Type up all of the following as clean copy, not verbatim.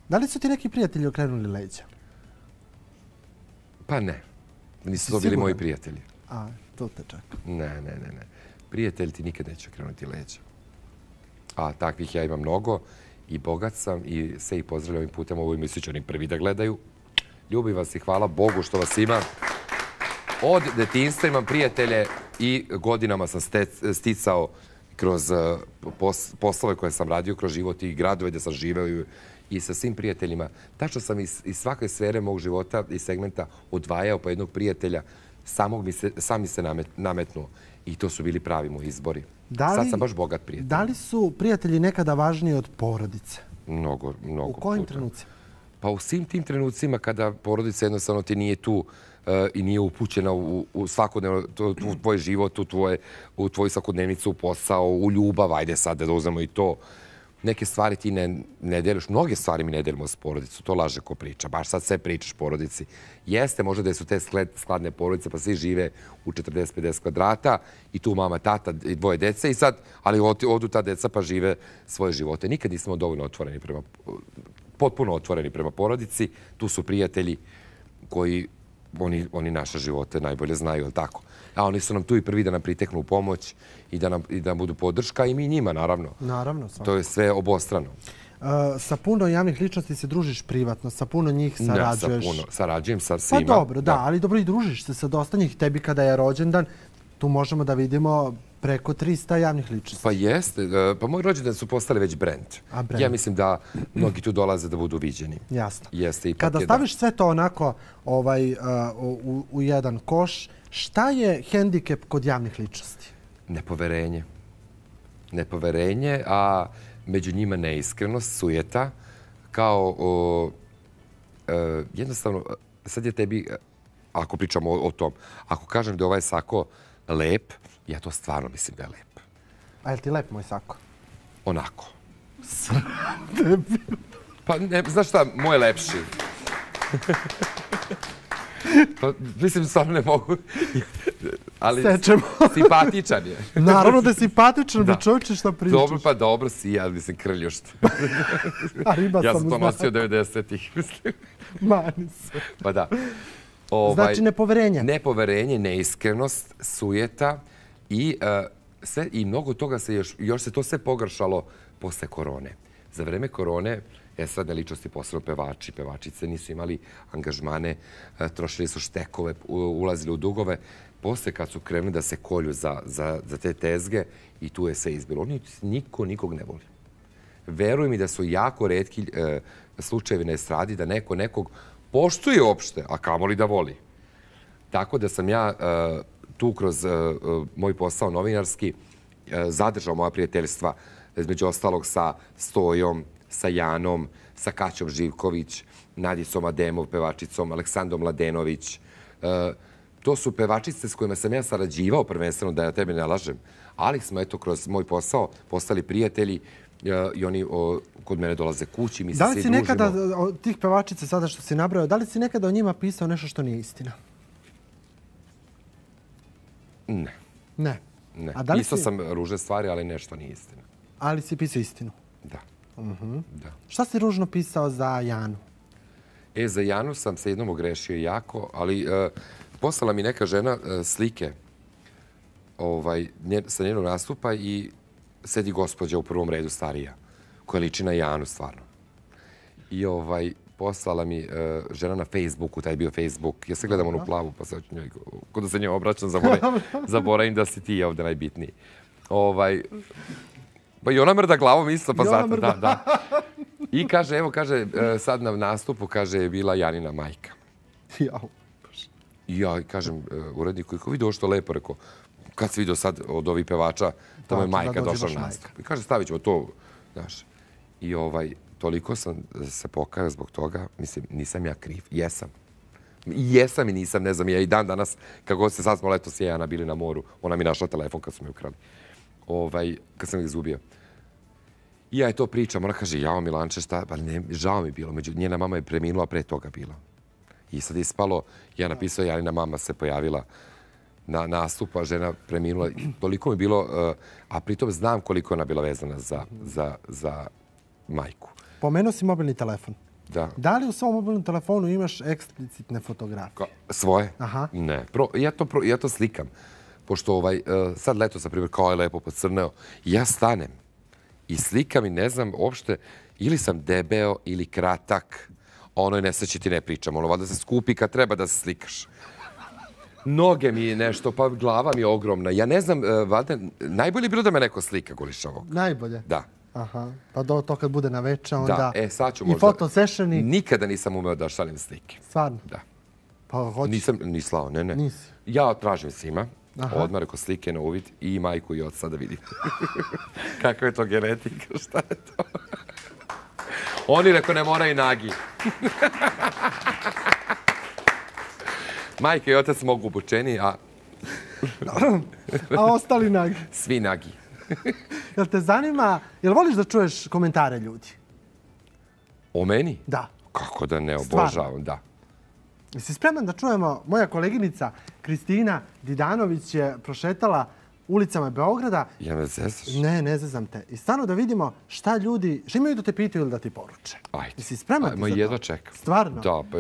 Da li su ti neki prijatelji okrenuli leđa? Pa ne. Nisu to bili moji prijatelji. A, to te čeka. Ne. Prijatelj ti nikad neće okrenuti leđa. A takvih ja imam mnogo i bogat sam i sve ih pozdravljam ovim putem. Ovo emisiju će oni prvi da gledaju. Ljubim vas i hvala Bogu što vas ima. Od detinjstva imam prijatelje i godinama sam sticao kroz poslove koje sam radio, kroz život i gradove gde sam živeo i sa svim prijateljima. Tačno sam iz svake sfere mog života i segmenta odvajao po jednog prijatelja. Sam mi se nametnuo. I to su bili pravi moji izbori. Sad sam baš bogat prijatelj. Da li su prijatelji nekada važniji od porodice? Mnogo puta. U kojim trenucima? Pa u svim tim trenucima kada porodica jednostavno ti nije tu i nije upućena u svakodnevno tvoj život, u tvoju svakodnevnicu, u posao, u ljubav, ajde sad da uzmemo i to. Neke stvari ti ne deliš, mnoge stvari mi ne delimo s porodicom, to laže ko priča, baš sad sve pričaš porodici. Jeste, možda da su te skladne porodice, pa svi žive u 40-50 kvadrata i tu mama, tata i dvoje dece i sad, ali odu ta deca pa žive svoje živote. Nikad nismo dovoljno otvoreni potpuno otvoreni prema porodici. Tu su prijatelji koji, oni naše živote najbolje znaju, ali tako? A oni su nam tu i prvi da nam priteknu pomoć i da nam budu podrška i mi njima, naravno. Naravno. To je sve obostrano. Sa puno javnih ličnosti se družiš privatno, sa puno njih sarađuješ. Ne, sa puno. Sarađujem sa svima. Pa dobro, da, ali dobro i družiš se sa dosta njih. Tebi kada je rođendan, tu možemo da vidimo preko 300 javnih ličnosti. Pa jeste. Pa moji rođendan su postali već brend. Ja mislim da mnogi tu dolaze da budu viđeni. Jasno. Jeste. Kada staviš sve to onako u jedan koš, šta je hendikep kod javnih ličnosti? Nepoverenje. Nepoverenje, a među njima neiskrenost, sujeta, kao jednostavno, sad je tebi, ako pričamo o tom, ako kažem da je ovaj sako lep, ja to stvarno mislim da je lep. A je li ti lep moj sako? Onako. Pa ne, znaš šta, moj je lepši. Pa, mislim, stvarno ne mogu. Ali sečemo. Simpatičan je. Naravno da je simpatičan, bi čovječe šta pričaš. Dobro, pa dobro si, ja mislim krljušt. A riba ja sam to nosio 90-ih, mislim. Mani se. Pa da. Znači nepoverenje. Nepoverenje, neiskrenost, sujeta i mnogo toga se još se to sve pogršalo posle korone. Za vreme korone estradne ličnosti, posebno pevači, pevačice, nisu imali angažmane, trošili su štekove, ulazili u dugove. Posle kad su krenuli da se kolju za te tezge i tu je sve izbilo. Niko nikog ne voli. Veruj mi da su jako retki slučajevi na estradi da neko nekog poštuje uopšte, a kamoli da voli. Tako da sam ja tu kroz moj posao novinarski zadržao moja prijateljstva, između ostalog sa Stojom, sa Janom, sa Kaćom Živković, Nadicom Ademov, pevačicom, Aleksandrom Mladenović. To su pevačice s kojima sam ja sarađivao prvenstveno, da ja tebe ne lažem, ali smo eto kroz moj posao postali prijatelji i oni kod mene dolaze kući, mi se svi družimo. Da li si nekada, od tih pevačice sada što si nabrao, da li si nekada o njima pisao nešto što nije istina? Ne. Ne? Ne. Pisao sam ružne stvari, ali nešto nije istina. Ali si pisao istinu? Da. Da. Šta si ružno pisao za Janu? Za Janu sam se jednom ogrešio jako, ali poslala mi neka žena slike sa njenog nastupa i sedi gospođa u prvom redu starija, koja liči na Janu stvarno. I poslala mi žena na Facebooku, taj je bio Facebook. Ja se gledam onu plavu, pa se njoj, kod da se njoj obraćam, zaboravim da si ti ovdje najbitniji. Pa i ona mrda glavom isto, pa zato, da. I kaže, evo, kaže, sad na nastupu, kaže, je bila Janina majka. I ja kažem uredniku, kako vidio što lepo, rekao, kad si vidio sad od ovih pevača, da mu je majka došla na nastup. I kaže, stavit ćemo to, znaš. I toliko sam se pokajao zbog toga, mislim, nisam ja kriv, jesam. Jesam i nisam, ne znam, ja i dan danas, kako se sad smo leto s Jana bili na moru, ona mi našla telefon kad su mi ukrali. Kad sam ih izgubio. I ja je to pričam, ona kaže, jao Milanče, šta, pa ne, žao mi bilo, njena mama je preminula, pre toga bila. I sad je ispalo, ja napisao, Janina mama se pojavila na nastupa, žena preminula, toliko mi bilo, a pritom znam koliko ona bila vezana za majku. Pomenuo si mobilni telefon. Da. Da li u svom mobilnom telefonu imaš eksplicitne fotografije? Svoje? Aha. Ne. Ja to slikam. Pošto sad leto, sa primjer, kao je lepo pocrneo, ja stanem i slikam i ne znam uopšte, ili sam debeo ili kratak, o onoj nesreći ti ne pričam, ono valjda se skupi kad treba da se slikaš. Noge mi je nešto, pa glava mi je ogromna. Ja ne znam, valjda, najbolje je bilo da me neko slika, Golišavog. Najbolje? Da. Aha, pa to kad bude na veče, onda... Da, sad ću možda... I fotosessioni... Nikada nisam umeo da šaljem slike. Stvarno? Da. Pa hoćeš? Nisam ni slao, ne. Nisi? Ja tražim svima, odmah reko slike na uvid i majku i oca da vidim. Kako je to genetika, šta je to? Oni reko ne moraju nagi. Majka i otac mogu obučeni, a... A ostali nagi? Svi nagi. Jel te zanima, jel voliš da čuješ komentare ljudi? O meni? Da. Kako da ne, obožavam, da. Jesi spreman da čujemo, moja koleginica Kristina Didanović je prošetala ulicama Beograda. Ja me zezaš? Ne zezam te. I stvarno da vidimo šta ljudi, šta imaju da te pitaju ili da ti poruče. Ajde. Jesi spreman za to? Jedva čekam. Stvarno? Da, pa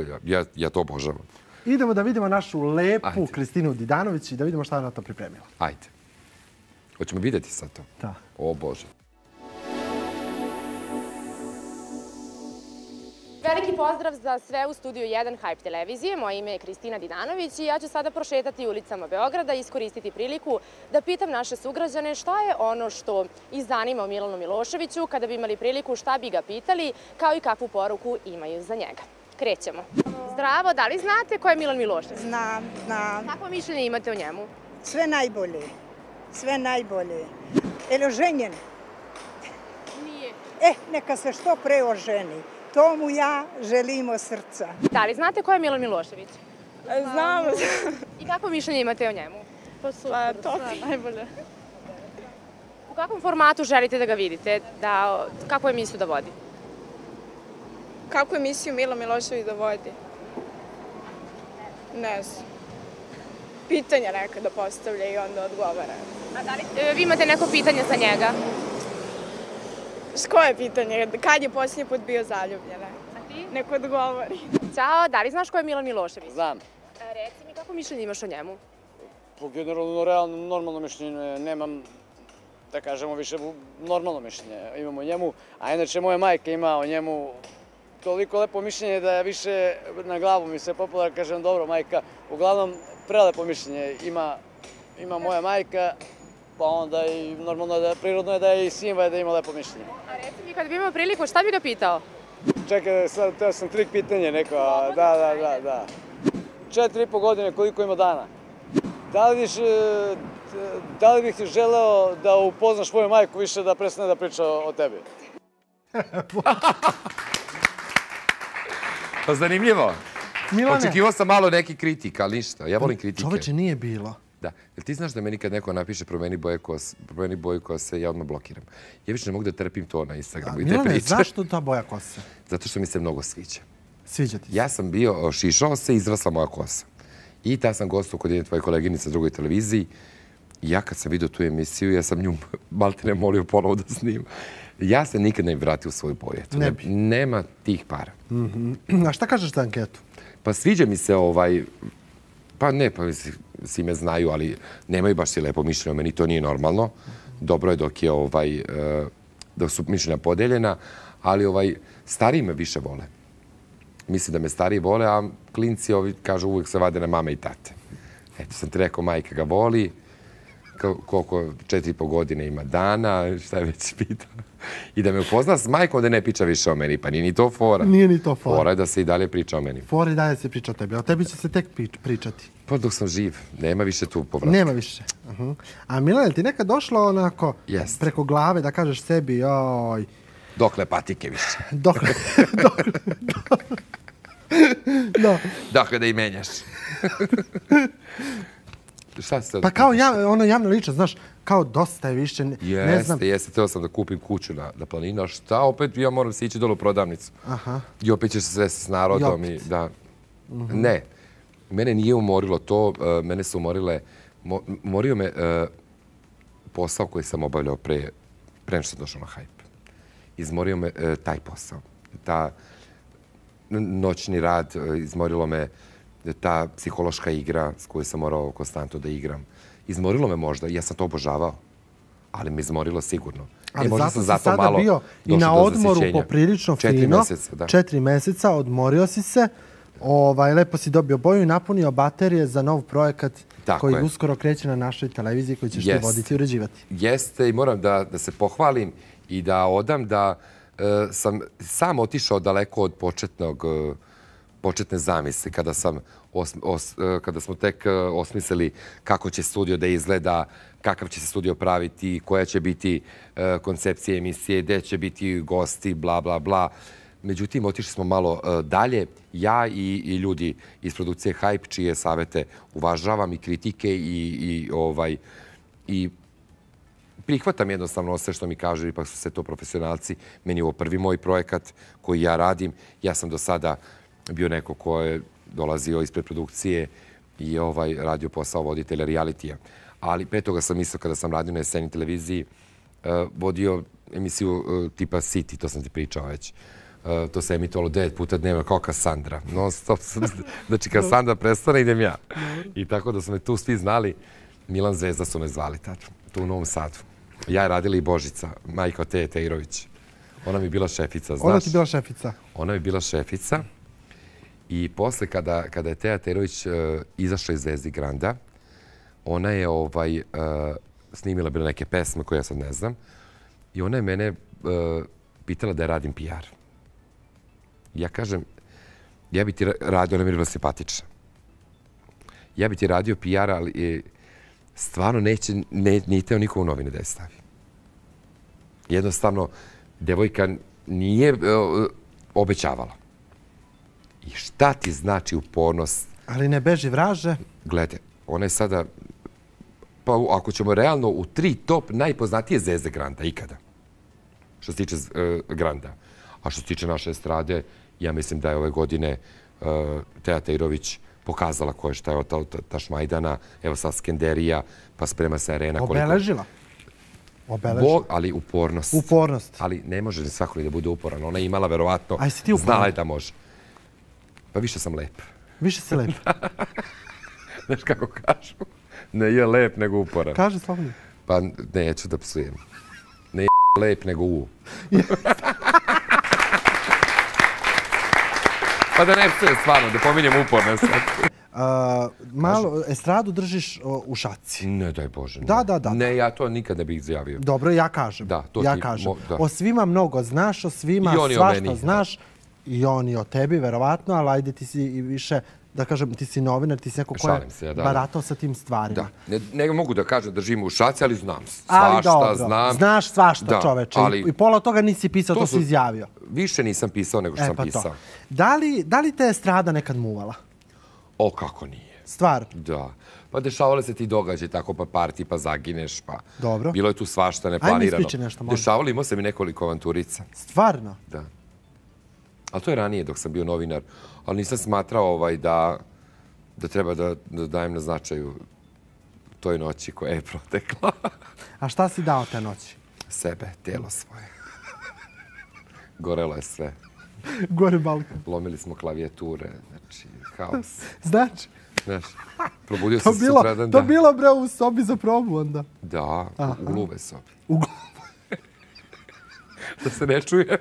ja to obožavam. Idemo da vidimo našu lepu Kristinu Didanović i da vidimo šta je ona to pripremila. Ajde. Hoćemo vidjeti sad to? Da. O Bože. Veliki pozdrav za sve u studiju 1 Hype televizije. Moje ime je Kristina Didanović i ja ću sada prošetati ulicama Beograda i iskoristiti priliku da pitam naše sugrađane šta je ono što ih zanima o Milanu Miloševiću, kada bi imali priliku šta bi ga pitali, kao i kakvu poruku imaju za njega. Krećemo. Zdravo, da li znate ko je Milan Milošević? Znam. Kakvo mišljenje imate o njemu? Sve najbolje. Je li oženjen? Nije. Neka se što pre oženi. To mu ja želim od srca. Da li znate ko je Milan Milošević? Znam. I kakvo mišljenje imate o njemu? Pa super, sve najbolje. U kakvom formatu želite da ga vidite? Kakvu emisiju da vodi? Kakvu emisiju Milan Milošević da vodi? Ne znam. Pitanja neka da postavlja i onda odgovara. A da li vi imate neko pitanje za njega? Koje pitanje? Kad je posljednji put bio zaljubljen? A ti? Neko odgovori. Ćao, da li znaš ko je Milan Milošević? Znam. Reci mi, kako mišljenje imaš o njemu? Po generalno, realno, normalno mišljenje nemam, da kažemo, više normalno mišljenje imam o njemu. A inače, moja majka ima o njemu toliko lepo mišljenje da je više na glavu mi se popula, kažem, dobro, majka, uglavnom, prelepo mišljenje ima moja majka, pa onda i normalno da prirodno je da je i Simba da ima lepo mišljenje. A reci mi, kad bi imao priliku, šta bi ga pitao? Čekaj, sad teo sam trik pitanje neko, da. 4,5 godine, koliko ima dana? Da li bih ti želeo da upoznaš svoju majku više da prestane da priča o tebi? Pa zanimljivo. Milane. Očekivao sam malo neki kritika, ali ništa. Ja volim kritike. Čoveče, nije bilo. Da. Jel ti znaš da meni kad neko napiše promeni boju kose, ja odmah blokiram. Ja više ne mogu da trpim to na Instagramu i te Milane, priče. zašto ta boja kose? Zato što mi se mnogo sviđa. Sviđa ti se? Ja sam bio, šišao se i izrasla moja kosa. I ta sam gostao kod jedne tvoje koleginice na drugoj televiziji. I ja kad sam vidio tu emisiju, ja sam nju maltene molio ponovo da snima. Ja se nikad ne bi vratio u svoju boju. Nema tih para. A šta kažeš za anketu? Pa sviđa mi se pa ne, pa svi me znaju, ali nemaju baš svi lepo mišljenje o meni, to nije normalno. Dobro je dok su mišljenja podeljena, ali stariji me više vole. Mislim da me stariji vole, a klinci kažu uvijek se vade na mame i tate. Eto, sam ti rekao, majka ga voli, koliko 4,5 godine ima dana, šta je već pitao. I da me upozna s majkom da ne priča više o meni, pa nije ni to fora. Nije ni to fora. Fora je da se i dalje priča o meni. Fora i dalje se priča o tebi, a o tebi će se tek pričati. Pa dok sam živ, nema više tu povratka. Nema više. A Milane, ti nekad došlo onako preko glave da kažeš sebi, joj... Dokle patike više. Dokle. Dakle da i menjaš. Pa kao javna ličnost, znaš, kao dosta je više, ne znam... Jeste, teo sam da kupim kuću na planinu, a šta, opet ja moram se ići dole u prodavnicu. I opet ćeš se sresti s narodom i da... Ne, mene nije umorilo to, mene su umorio me posao koji sam obavljao pre nego što sam došao na Hype. Izmorio me taj posao. noćni rad, izmorilo me ta psihološka igra s kojoj sam morao konstantno da igram. Izmorilo me možda, ja sam to obožavao, ali me izmorilo sigurno. Ali zato si sada bio i na odmoru poprilično fino. 4 meseca, odmorio si se. Lepo si dobio boju i napunio baterije za nov projekat koji uskoro kreće na našoj televiziji koji ćeš ti voditi i uređivati. Jeste i moram da se pohvalim i da odam da sam sam otišao daleko od početne zamisli kada smo tek osmislili kako će studio da izgleda, kakav će se studio praviti, koja će biti koncepcija emisije, gde će biti gosti, bla, bla, bla. Međutim, otišli smo malo dalje. Ja i ljudi iz produkcije Hype, čije savete uvažavam i kritike i prihvatam jednostavno sve što mi kažu, ipak su sve to profesionalci. Meni je ovo prvi moj projekat koji ja radim. Ja sam do sada bio neko ko je dolazio ispred produkcije i radio posao voditelja realitija. Ali pre toga sam mislio, kada sam radio na SN televiziji, vodio emisiju tipa City, to sam ti pričao već. To se emitovalo 9 puta dnevno, kao Kassandra. Non stop. Znači, Kassandra prestane, idem ja. I tako da su me tu svi znali. Milan Zvezda su me zvali tada, tu u Novom Sadu. Ja je radila i Božica, majka od Teje Teirović. Ona mi je bila šefica, znaš? Ona ti bila šefica? Ona mi je bila šefica. I posle, kada je Teja Teirović izašla iz Zvezdi Granda, ona je snimila bila neke pesme koje ja sad ne znam. I ona je mene pitala da je radim PR. Ja kažem, ja bi ti radio, ona mi je bila simpatična. Ja bi ti radio PR, ali stvarno nije teo niko u novine da je stavi. Jednostavno, devojka nije obećavala. I šta ti znači upornost? Ali ne beži vraže. Gledaj, ona je sada, pa ako ćemo realno u 3 top najpoznatije zvezde Granda ikada. Što se tiče Granda. A što se tiče naše estrade, ja mislim da je ove godine Teja Teirović pokazala šta je ta Šmajdana, evo sad Skenderija, pa sprema se Arena. Obeležila. Ali upornost. Upornost. Ali ne može ni svako da bude uporan. Ona je imala, verovatno, znala je da može. Pa više sam lep. Više si lep. Znaš kako kažu? Ne je lep, nego uporan. Kaže slobodno. Pa neću da psujem. Ne je lep, nego Pa da ne psujem stvarno, da pominjem upornost. Malo estradu držiš u šaci. Ne, daj Bože. Da. Ne, ja to nikad ne bih izjavio. Dobro, ja kažem. O svima mnogo znaš, o svima svašta znaš. I oni o tebi, verovatno, ali ajde ti si i više, da kažem, ti si novinar, ti si neko ko je baratao sa tim stvarima. Ne mogu da kažem da živim u šaci, ali znam svašta, znam. Znaš svašta, čoveče. I pola od toga nisi pisao, to si izjavio. Više nisam pisao nego što sam pisao. Da li te je estrada nekad muvala? O, kako nije. Stvar? Da. Pa dešavale se ti događaj, tako pa parti, pa zagineš, pa... Dobro. Bilo je tu svašta neplanirano. Ajme ispričaj nešto, možda. Dešavali, imao sam i nekoliko avanturica. Stvarno? Da. Ali to je ranije dok sam bio novinar. Ali nisam smatrao da treba da dajem na značaju toj noći koja je protekla. A šta si dao te noći? Sebe, telo svoje. Gorelo je sve. Gore Balkan. Lomili smo klavijature, znači, haos. Znači? Znaš, probudio sam se sutradan. To bilo, bre, u sobi za probu onda? Da, u gluve sobi. U gluve? Da se ne čujem.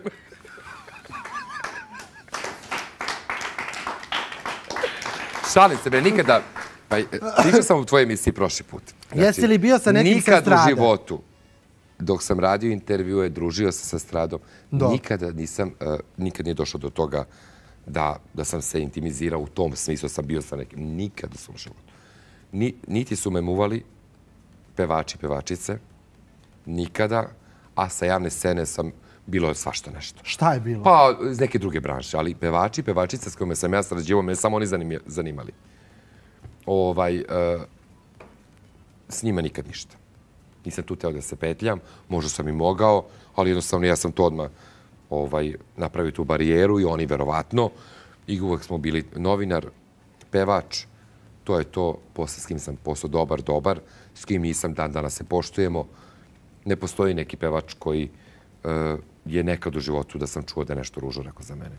Šalim se, bre, nikada... Pričao sam u tvojoj emisiji prošli put. Jesi li bio sa nekim sa strade? Nikad u životu, dok sam radio intervjue, družio se sa stradom, nikad nije došlo do toga da sam se intimizirao u tom smislu, sam bio sa nekim. Nikad u svom životu. Niti su me muvali pevači, pevačice, nikada, a sa javne scene sam bilo svašta nešto. Šta je bilo? Pa, iz neke druge branše, ali pevači, pevačice s kojima sam ja sarađivao, me samo oni zanimali. S njima nikad ništa. Nisam tu teo da se petljam, možda sam i mogao, ali jednostavno ja sam to odmah napravio tu barijeru i oni verovatno. I uvek smo bili novinar, pevač, to je to, posle s kim sam postao dobar, s kim nisam, dan danas se poštujemo. Ne postoji neki pevač koji je nekad u životu da sam čuo da je nešto ružno rekao za mene.